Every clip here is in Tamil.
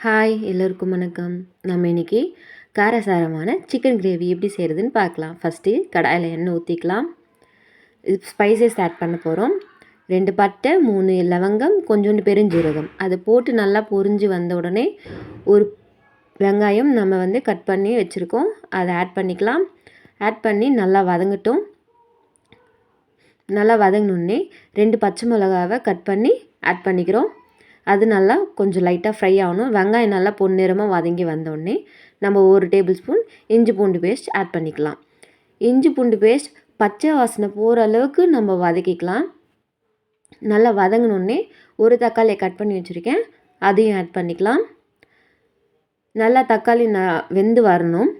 ஹாய் எல்லோருக்கும் வணக்கம். நம்ம இன்றைக்கி காரசாரமான சிக்கன் கிரேவி எப்படி செய்கிறதுன்னு பார்க்கலாம். ஃபஸ்ட்டு கடாயில் எண்ணெய் ஊற்றிக்கலாம். ஸ்பைசஸ் ஆட் பண்ண போகிறோம். 2 பட்டை, 3 லவங்கம், கொஞ்சோண்டு பெருஞ்சீரகம். அதை போட்டு நல்லா பொரிஞ்சு வந்த உடனே ஒரு வெங்காயம் நம்ம கட் பண்ணி வச்சுருக்கோம், அதை ஆட் பண்ணிக்கலாம். ஆட் பண்ணி நல்லா வதங்கட்டும். நல்லா வதங்கினோடனே 2 பச்சை மிளகாவை கட் பண்ணி ஆட் பண்ணிக்கிறோம். அது நல்லா கொஞ்சம் லைட்டாக ஃப்ரை ஆகணும். வெங்காயம் நல்லா பொன்னிறமாக வதங்கி வந்தோடனே நம்ம 1 டேபிள் ஸ்பூன் இஞ்சி பூண்டு பேஸ்ட் ஆட் பண்ணிக்கலாம். இஞ்சி பூண்டு பேஸ்ட் பச்சை வாசனை போகிற அளவுக்கு நம்ம வதக்கிக்கலாம். நல்லா வதங்கினோடனே ஒரு தக்காளியை கட் பண்ணி வச்சுருக்கேன், அதையும் ஆட் பண்ணிக்கலாம். நல்லா தக்காளி வெந்து வரணும்.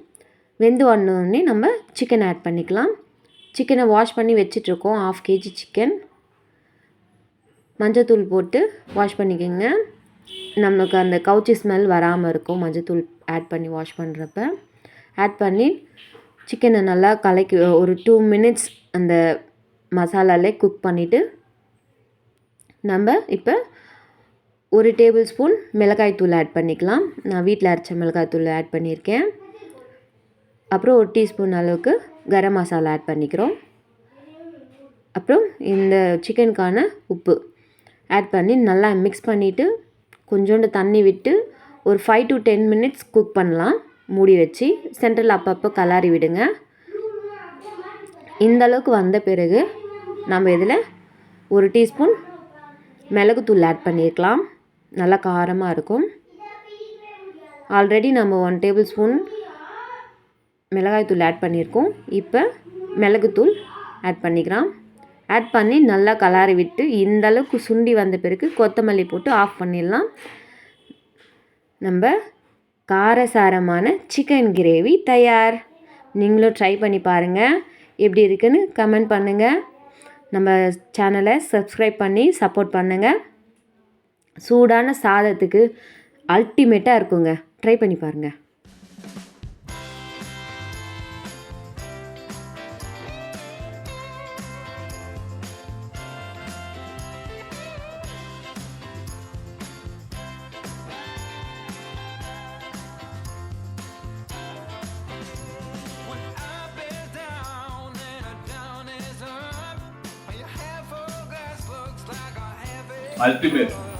வெந்து வரணுன்னே நம்ம சிக்கன் ஆட் பண்ணிக்கலாம். சிக்கனை வாஷ் பண்ணி வச்சிட்ருக்கோம். 1/2 kg சிக்கன். மஞ்சத்தூள் போட்டு வாஷ் பண்ணிக்கோங்க. நமக்கு அந்த கவுச்சி ஸ்மெல் வராமல் இருக்கும் மஞ்சத்தூள் ஆட் பண்ணி வாஷ் பண்ணுறப்ப. ஆட் பண்ணி சிக்கனை நல்லா கலக்கி ஒரு 2 minutes அந்த மசாலாலே குக் பண்ணிவிட்டு நம்ம இப்போ 1 டேபிள் ஸ்பூன் மிளகாய்த்தூள் ஆட் பண்ணிக்கலாம். நான் வீட்டில் அரைச்ச மிளகாய்த்தூள் ஆட் பண்ணியிருக்கேன். அப்புறம் 1 டீஸ்பூன் அளவுக்கு கரம் மசாலா ஆட் பண்ணிக்கிறோம். அப்புறம் இந்த சிக்கனுக்கான உப்பு ஆட் பண்ணி நல்லா மிக்ஸ் பண்ணிவிட்டு கொஞ்சோண்டு தண்ணி விட்டு ஒரு 5 to 10 minutes குக் பண்ணலாம் மூடி வச்சு. சென்டரில் அப்பப்போ கலாரி விடுங்க. இந்த அளவுக்கு வந்த பிறகு நம்ம இதில் 1 டீஸ்பூன் மிளகுத்தூள் ஆட் பண்ணியிருக்கலாம். நல்லா காரமாக இருக்கும். ஆல்ரெடி நம்ம 1 டேபிள் ஸ்பூன் மிளகாய்த்தூள் ஆட் பண்ணியிருக்கோம். இப்போ மிளகுத்தூள் ஆட் பண்ணிக்கிறோம். ஆட் பண்ணி நல்லா கலாரி விட்டு இந்த அளவுக்கு சுண்டி வந்த பிறகு கொத்தமல்லி போட்டு ஆஃப் பண்ணிடலாம். நம்ம காரசாரமான சிக்கன் கிரேவி தயார். நீங்களும் ட்ரை பண்ணி பாருங்கள், எப்படி இருக்குன்னு கமெண்ட் பண்ணுங்கள். நம்ம சேனலை சப்ஸ்கிரைப் பண்ணி சப்போர்ட் பண்ணுங்கள். சூடான சாதத்துக்கு அல்டிமேட்டாக இருக்குங்க. ட்ரை பண்ணி பாருங்கள். Ultimate.